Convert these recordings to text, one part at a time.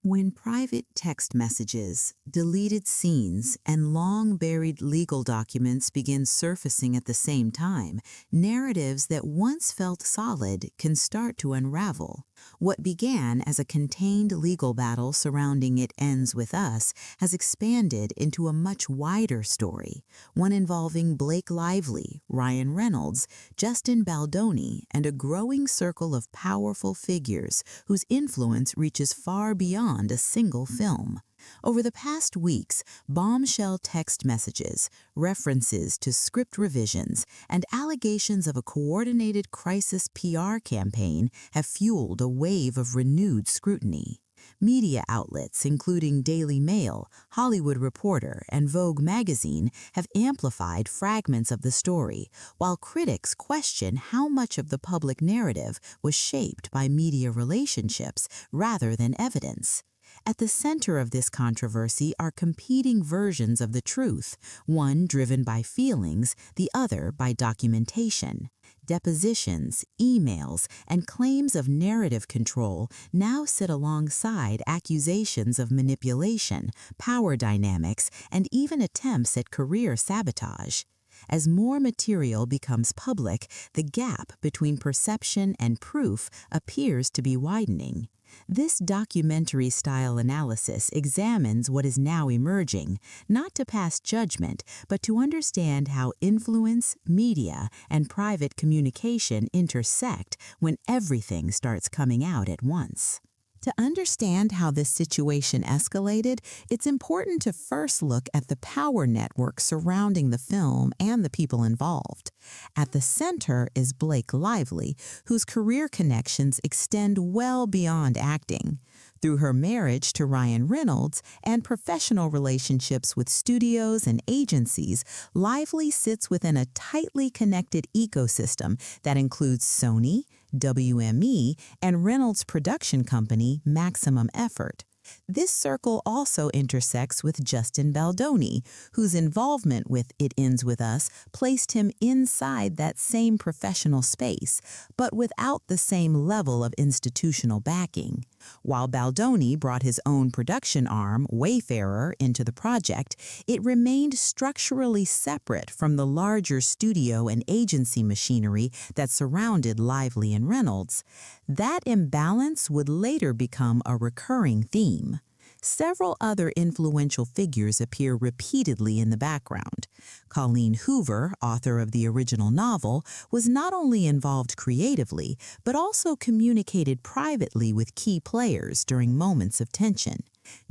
When private text messages, deleted scenes, and long-buried legal documents begin surfacing at the same time, narratives that once felt solid can start to unravel. What began as a contained legal battle surrounding It Ends With Us has expanded into a much wider story, one involving Blake Lively, Ryan Reynolds, Justin Baldoni, and a growing circle of powerful figures whose influence reaches far beyond a single film. Over the past weeks, bombshell text messages, references to script revisions, and allegations of a coordinated crisis PR campaign have fueled a wave of renewed scrutiny. Media outlets, including Daily Mail, Hollywood Reporter, and Vogue magazine, have amplified fragments of the story, while critics question how much of the public narrative was shaped by media relationships rather than evidence. At the center of this controversy are competing versions of the truth, one driven by feelings, the other by documentation. Depositions, emails, and claims of narrative control now sit alongside accusations of manipulation, power dynamics, and even attempts at career sabotage. As more material becomes public, the gap between perception and proof appears to be widening. This documentary-style analysis examines what is now emerging, not to pass judgment, but to understand how influence, media, and private communication intersect when everything starts coming out at once. To understand how this situation escalated, it's important to first look at the power network surrounding the film and the people involved. At the center is Blake Lively, whose career connections extend well beyond acting. Through her marriage to Ryan Reynolds and professional relationships with studios and agencies, Lively sits within a tightly connected ecosystem that includes Sony, WME, and Reynolds' production company, Maximum Effort. This circle also intersects with Justin Baldoni, whose involvement with It Ends With Us placed him inside that same professional space, but without the same level of institutional backing. While Baldoni brought his own production arm, Wayfarer, into the project, it remained structurally separate from the larger studio and agency machinery that surrounded Lively and Reynolds. That imbalance would later become a recurring theme. Several other influential figures appear repeatedly in the background. Colleen Hoover, author of the original novel, was not only involved creatively, but also communicated privately with key players during moments of tension.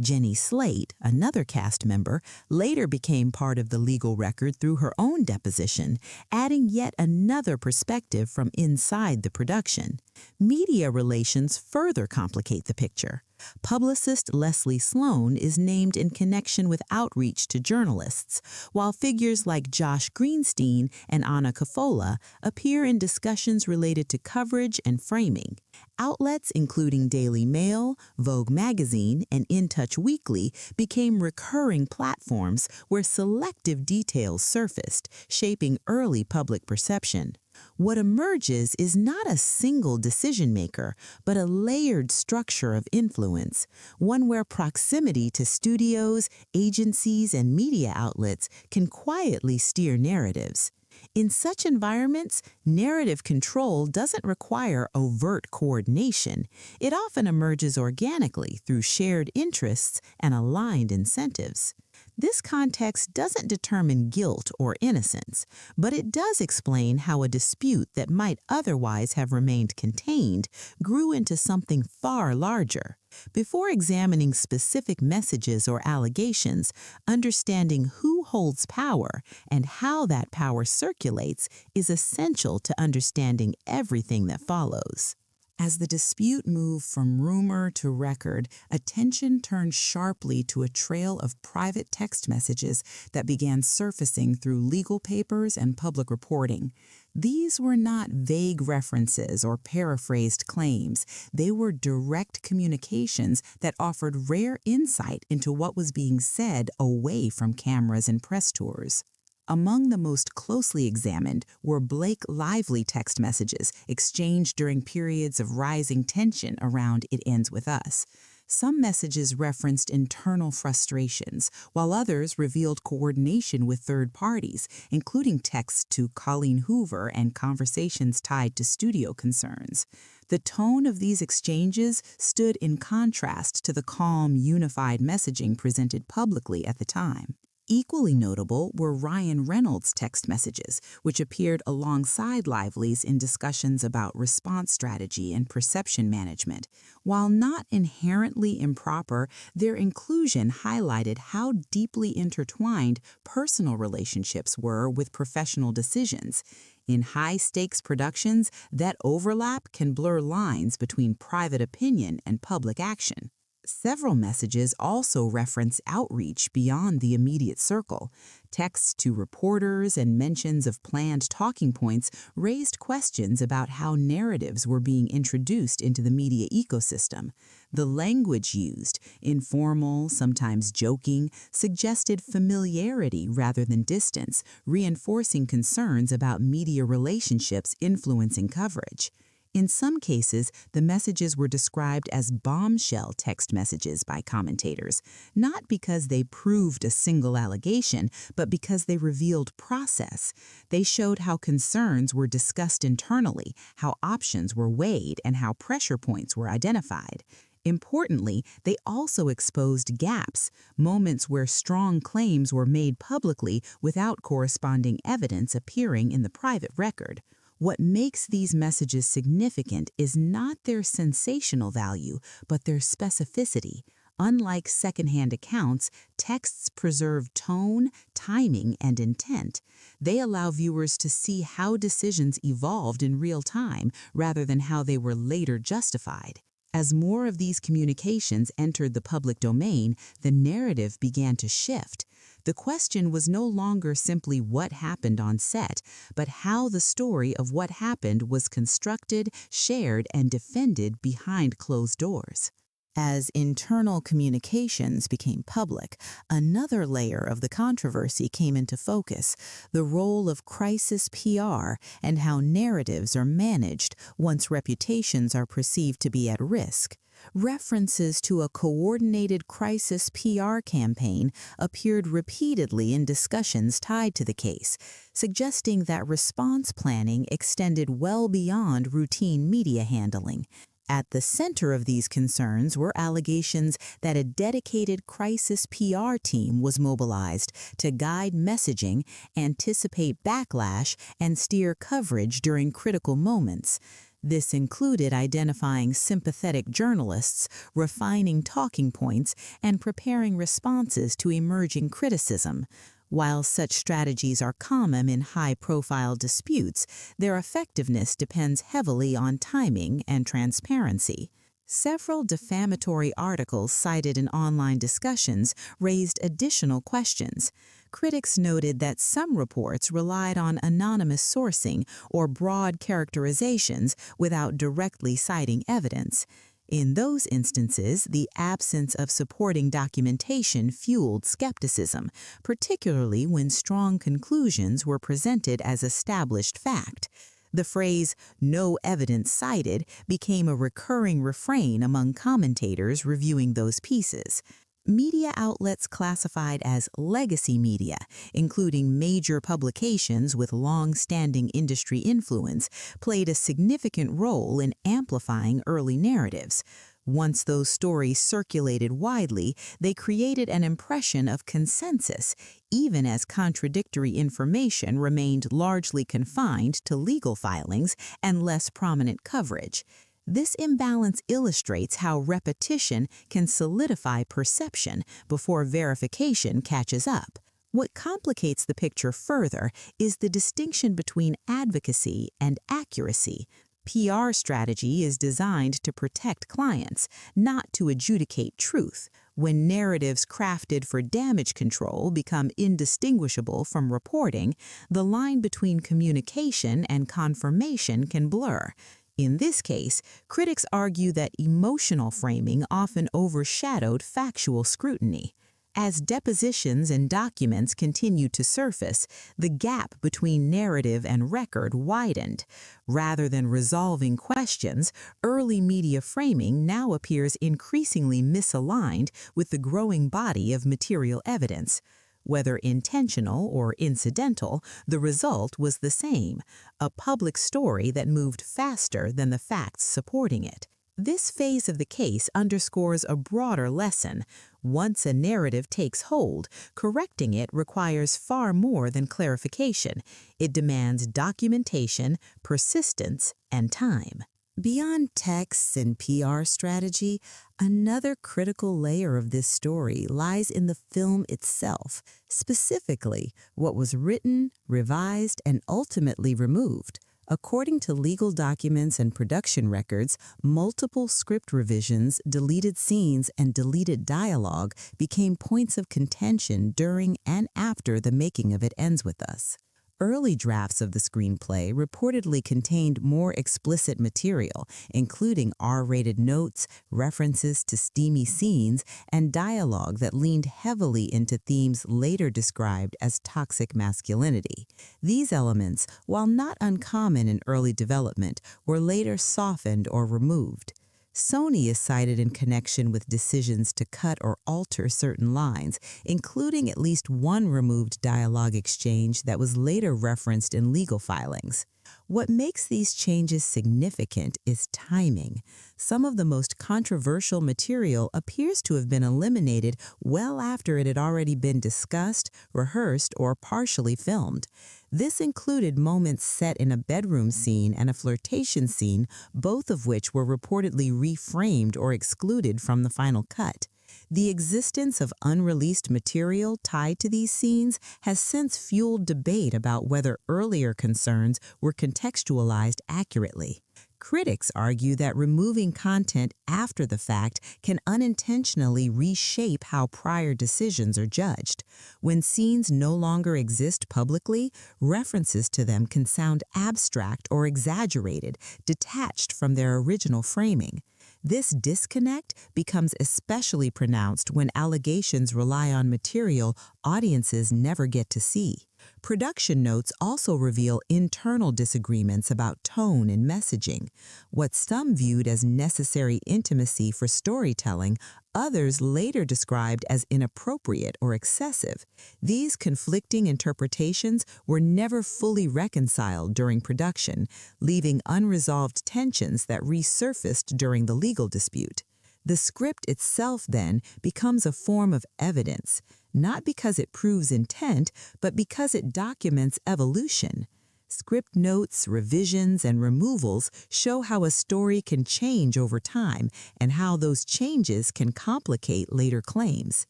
Jenny Slate, another cast member, later became part of the legal record through her own deposition, adding yet another perspective from inside the production. Media relations further complicate the picture. Publicist Leslie Sloan is named in connection with outreach to journalists, while figures like Josh Greenstein and Anna Cafola appear in discussions related to coverage and framing. Outlets including Daily Mail, Vogue magazine, and In Touch Weekly became recurring platforms where selective details surfaced, shaping early public perception. What emerges is not a single decision-maker, but a layered structure of influence, one where proximity to studios, agencies, and media outlets can quietly steer narratives. In such environments, narrative control doesn't require overt coordination. It often emerges organically through shared interests and aligned incentives. This context doesn't determine guilt or innocence, but it does explain how a dispute that might otherwise have remained contained grew into something far larger. Before examining specific messages or allegations, understanding who holds power and how that power circulates is essential to understanding everything that follows. As the dispute moved from rumor to record, attention turned sharply to a trail of private text messages that began surfacing through legal papers and public reporting. These were not vague references or paraphrased claims. They were direct communications that offered rare insight into what was being said away from cameras and press tours. Among the most closely examined were Blake Lively text messages exchanged during periods of rising tension around It Ends With Us. Some messages referenced internal frustrations, while others revealed coordination with third parties, including texts to Colleen Hoover and conversations tied to studio concerns. The tone of these exchanges stood in contrast to the calm, unified messaging presented publicly at the time. Equally notable were Ryan Reynolds' text messages, which appeared alongside Lively's in discussions about response strategy and perception management. While not inherently improper, their inclusion highlighted how deeply intertwined personal relationships were with professional decisions. In high-stakes productions, that overlap can blur lines between private opinion and public action. Several messages also reference outreach beyond the immediate circle. Texts to reporters and mentions of planned talking points raised questions about how narratives were being introduced into the media ecosystem. The language used, informal, sometimes joking, suggested familiarity rather than distance, reinforcing concerns about media relationships influencing coverage. In some cases, the messages were described as bombshell text messages by commentators, not because they proved a single allegation, but because they revealed process. They showed how concerns were discussed internally, how options were weighed, and how pressure points were identified. Importantly, they also exposed gaps, moments where strong claims were made publicly without corresponding evidence appearing in the private record. What makes these messages significant is not their sensational value, but their specificity. Unlike secondhand accounts, texts preserve tone, timing, and intent. They allow viewers to see how decisions evolved in real time rather than how they were later justified. As more of these communications entered the public domain, the narrative began to shift. The question was no longer simply what happened on set, but how the story of what happened was constructed, shared, and defended behind closed doors. As internal communications became public, another layer of the controversy came into focus: the role of crisis PR and how narratives are managed once reputations are perceived to be at risk. References to a coordinated crisis PR campaign appeared repeatedly in discussions tied to the case, suggesting that response planning extended well beyond routine media handling. At the center of these concerns were allegations that a dedicated crisis PR team was mobilized to guide messaging, anticipate backlash, and steer coverage during critical moments. This included identifying sympathetic journalists, refining talking points, and preparing responses to emerging criticism. While such strategies are common in high-profile disputes, their effectiveness depends heavily on timing and transparency. Several defamatory articles cited in online discussions raised additional questions. Critics noted that some reports relied on anonymous sourcing or broad characterizations without directly citing evidence. In those instances, the absence of supporting documentation fueled skepticism, particularly when strong conclusions were presented as established fact. The phrase, "no evidence cited," became a recurring refrain among commentators reviewing those pieces. Media outlets classified as legacy media, including major publications with long-standing industry influence, played a significant role in amplifying early narratives. Once those stories circulated widely, they created an impression of consensus, even as contradictory information remained largely confined to legal filings and less prominent coverage. This imbalance illustrates how repetition can solidify perception before verification catches up. What complicates the picture further is the distinction between advocacy and accuracy. PR strategy is designed to protect clients, not to adjudicate truth. When narratives crafted for damage control become indistinguishable from reporting, the line between communication and confirmation can blur. In this case, critics argue that emotional framing often overshadowed factual scrutiny. As depositions and documents continued to surface, the gap between narrative and record widened. Rather than resolving questions, early media framing now appears increasingly misaligned with the growing body of material evidence. Whether intentional or incidental, the result was the same: a public story that moved faster than the facts supporting it. This phase of the case underscores a broader lesson. Once a narrative takes hold, correcting it requires far more than clarification. It demands documentation, persistence, and time. Beyond texts and PR strategy, another critical layer of this story lies in the film itself, specifically what was written, revised, and ultimately removed. According to legal documents and production records, multiple script revisions, deleted scenes, and deleted dialogue became points of contention during and after the making of It Ends With Us. Early drafts of the screenplay reportedly contained more explicit material, including R-rated notes, references to steamy scenes, and dialogue that leaned heavily into themes later described as toxic masculinity. These elements, while not uncommon in early development, were later softened or removed. Sony is cited in connection with decisions to cut or alter certain lines, including at least one removed dialogue exchange that was later referenced in legal filings. What makes these changes significant is timing. Some of the most controversial material appears to have been eliminated well after it had already been discussed, rehearsed, or partially filmed. This included moments set in a bedroom scene and a flirtation scene, both of which were reportedly reframed or excluded from the final cut. The existence of unreleased material tied to these scenes has since fueled debate about whether earlier concerns were contextualized accurately. Critics argue that removing content after the fact can unintentionally reshape how prior decisions are judged. When scenes no longer exist publicly, references to them can sound abstract or exaggerated, detached from their original framing. This disconnect becomes especially pronounced when allegations rely on material audiences never get to see. Production notes also reveal internal disagreements about tone and messaging. What some viewed as necessary intimacy for storytelling, others later described as inappropriate or excessive. These conflicting interpretations were never fully reconciled during production, leaving unresolved tensions that resurfaced during the legal dispute. The script itself, then, becomes a form of evidence, not because it proves intent, but because it documents evolution. Script notes, revisions, and removals show how a story can change over time and how those changes can complicate later claims.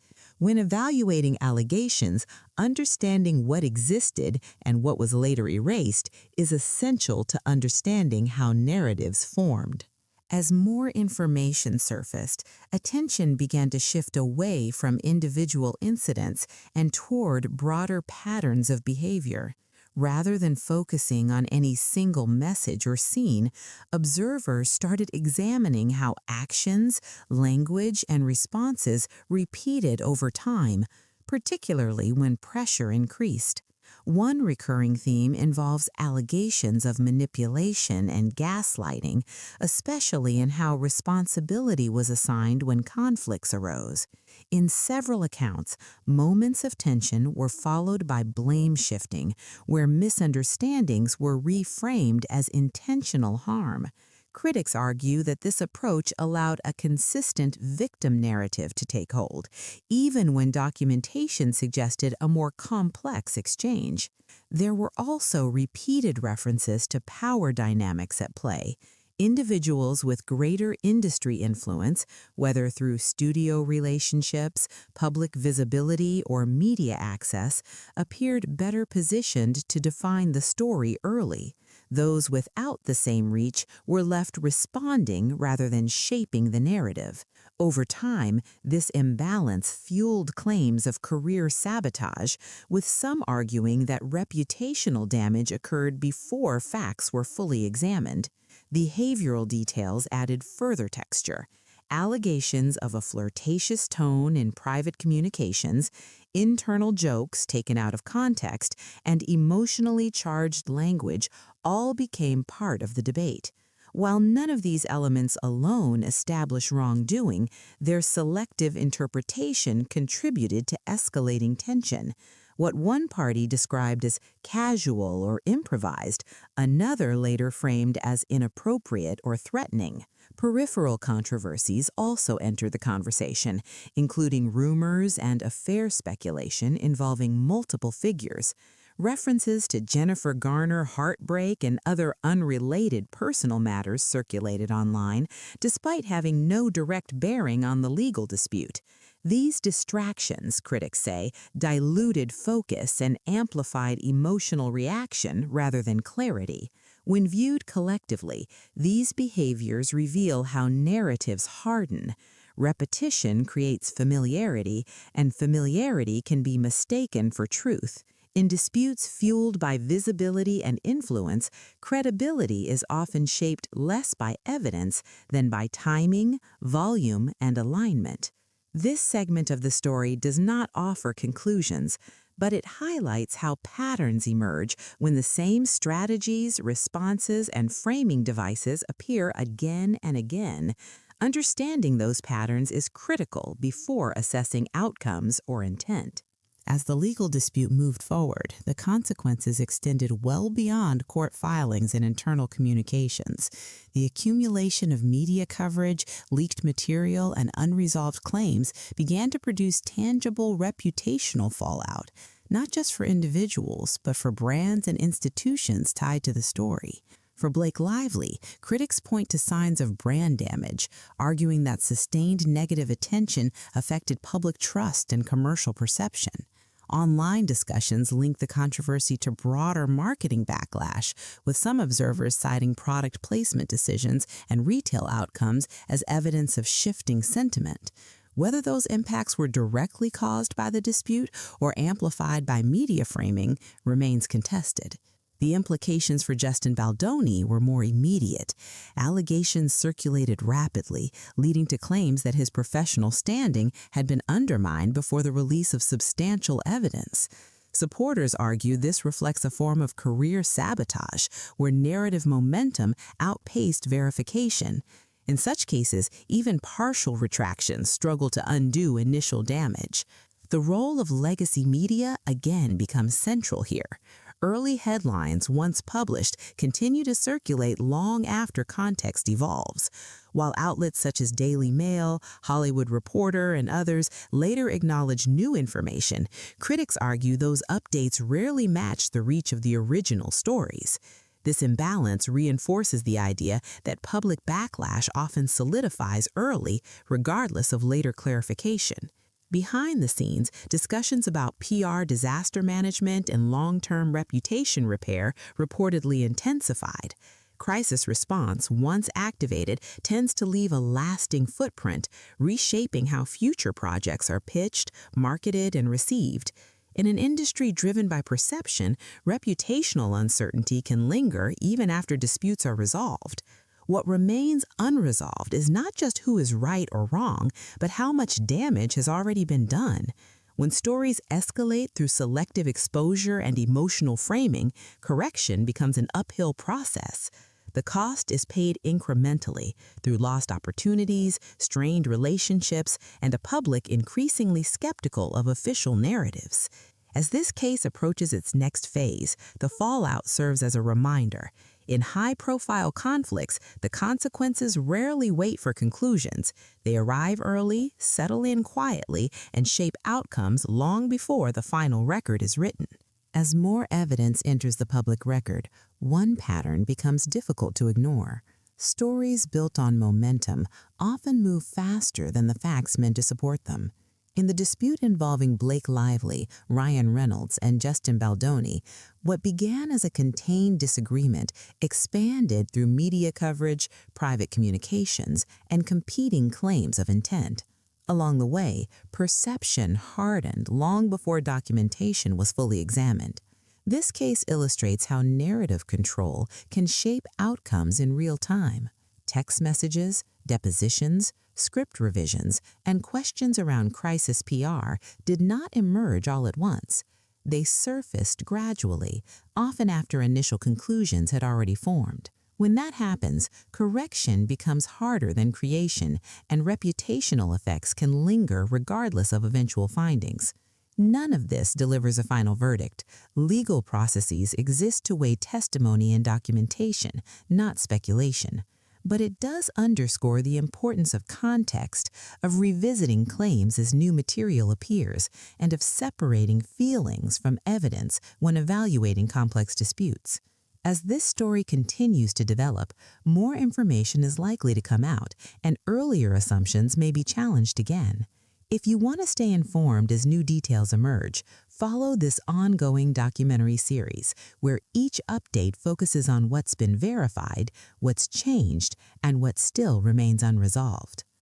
When evaluating allegations, understanding what existed and what was later erased is essential to understanding how narratives formed. As more information surfaced, attention began to shift away from individual incidents and toward broader patterns of behavior. Rather than focusing on any single message or scene, observers started examining how actions, language, and responses repeated over time, particularly when pressure increased. One recurring theme involves allegations of manipulation and gaslighting, especially in how responsibility was assigned when conflicts arose. In several accounts, moments of tension were followed by blame shifting, where misunderstandings were reframed as intentional harm. Critics argue that this approach allowed a consistent victim narrative to take hold, even when documentation suggested a more complex exchange. There were also repeated references to power dynamics at play. Individuals with greater industry influence, whether through studio relationships, public visibility, or media access, appeared better positioned to define the story early. Those without the same reach were left responding rather than shaping the narrative. Over time, this imbalance fueled claims of career sabotage, with some arguing that reputational damage occurred before facts were fully examined. Behavioral details added further texture. allegations of a flirtatious tone in private communications, internal jokes taken out of context, and emotionally charged language all became part of the debate. While none of these elements alone establish wrongdoing, their selective interpretation contributed to escalating tension. What one party described as casual or improvised, another later framed as inappropriate or threatening. Peripheral controversies also entered the conversation, including rumors and affair speculation involving multiple figures. References to Jennifer Garner heartbreak and other unrelated personal matters circulated online, despite having no direct bearing on the legal dispute. These distractions, critics say, diluted focus and amplified emotional reaction rather than clarity. When viewed collectively, these behaviors reveal how narratives harden. Repetition creates familiarity, and familiarity can be mistaken for truth. In disputes fueled by visibility and influence, credibility is often shaped less by evidence than by timing, volume, and alignment. This segment of the story does not offer conclusions, but it highlights how patterns emerge when the same strategies, responses, and framing devices appear again and again. Understanding those patterns is critical before assessing outcomes or intent. As the legal dispute moved forward, the consequences extended well beyond court filings and internal communications. The accumulation of media coverage, leaked material, and unresolved claims began to produce tangible reputational fallout, not just for individuals, but for brands and institutions tied to the story. For Blake Lively, critics point to signs of brand damage, arguing that sustained negative attention affected public trust and commercial perception. Online discussions link the controversy to broader marketing backlash, with some observers citing product placement decisions and retail outcomes as evidence of shifting sentiment. Whether those impacts were directly caused by the dispute or amplified by media framing remains contested. The implications for Justin Baldoni were more immediate. Allegations circulated rapidly, leading to claims that his professional standing had been undermined before the release of substantial evidence. Supporters argue this reflects a form of career sabotage, where narrative momentum outpaced verification. In such cases, even partial retractions struggle to undo initial damage. The role of legacy media again becomes central here. Early headlines, once published, continue to circulate long after context evolves. While outlets such as Daily Mail, Hollywood Reporter, and others later acknowledge new information, critics argue those updates rarely match the reach of the original stories. This imbalance reinforces the idea that public backlash often solidifies early, regardless of later clarification. Behind the scenes, discussions about PR disaster management and long-term reputation repair reportedly intensified. Crisis response, once activated, tends to leave a lasting footprint, reshaping how future projects are pitched, marketed, and received. In an industry driven by perception, reputational uncertainty can linger even after disputes are resolved. What remains unresolved is not just who is right or wrong, but how much damage has already been done. When stories escalate through selective exposure and emotional framing, correction becomes an uphill process. The cost is paid incrementally through lost opportunities, strained relationships, and a public increasingly skeptical of official narratives. As this case approaches its next phase, the fallout serves as a reminder. In high-profile conflicts, the consequences rarely wait for conclusions. They arrive early, settle in quietly, and shape outcomes long before the final record is written. As more evidence enters the public record, one pattern becomes difficult to ignore. Stories built on momentum often move faster than the facts meant to support them. In the dispute involving Blake Lively, Ryan Reynolds, and Justin Baldoni, what began as a contained disagreement expanded through media coverage, private communications, and competing claims of intent. Along the way, perception hardened long before documentation was fully examined. This case illustrates how narrative control can shape outcomes in real time. Text messages, depositions, script revisions, and questions around crisis PR did not emerge all at once. They surfaced gradually, often after initial conclusions had already formed. When that happens, correction becomes harder than creation, and reputational effects can linger regardless of eventual findings. None of this delivers a final verdict. Legal processes exist to weigh testimony and documentation, not speculation. But it does underscore the importance of context, of revisiting claims as new material appears, and of separating feelings from evidence when evaluating complex disputes. As this story continues to develop, more information is likely to come out, and earlier assumptions may be challenged again. If you want to stay informed as new details emerge, follow this ongoing documentary series, where each update focuses on what's been verified, what's changed, and what still remains unresolved.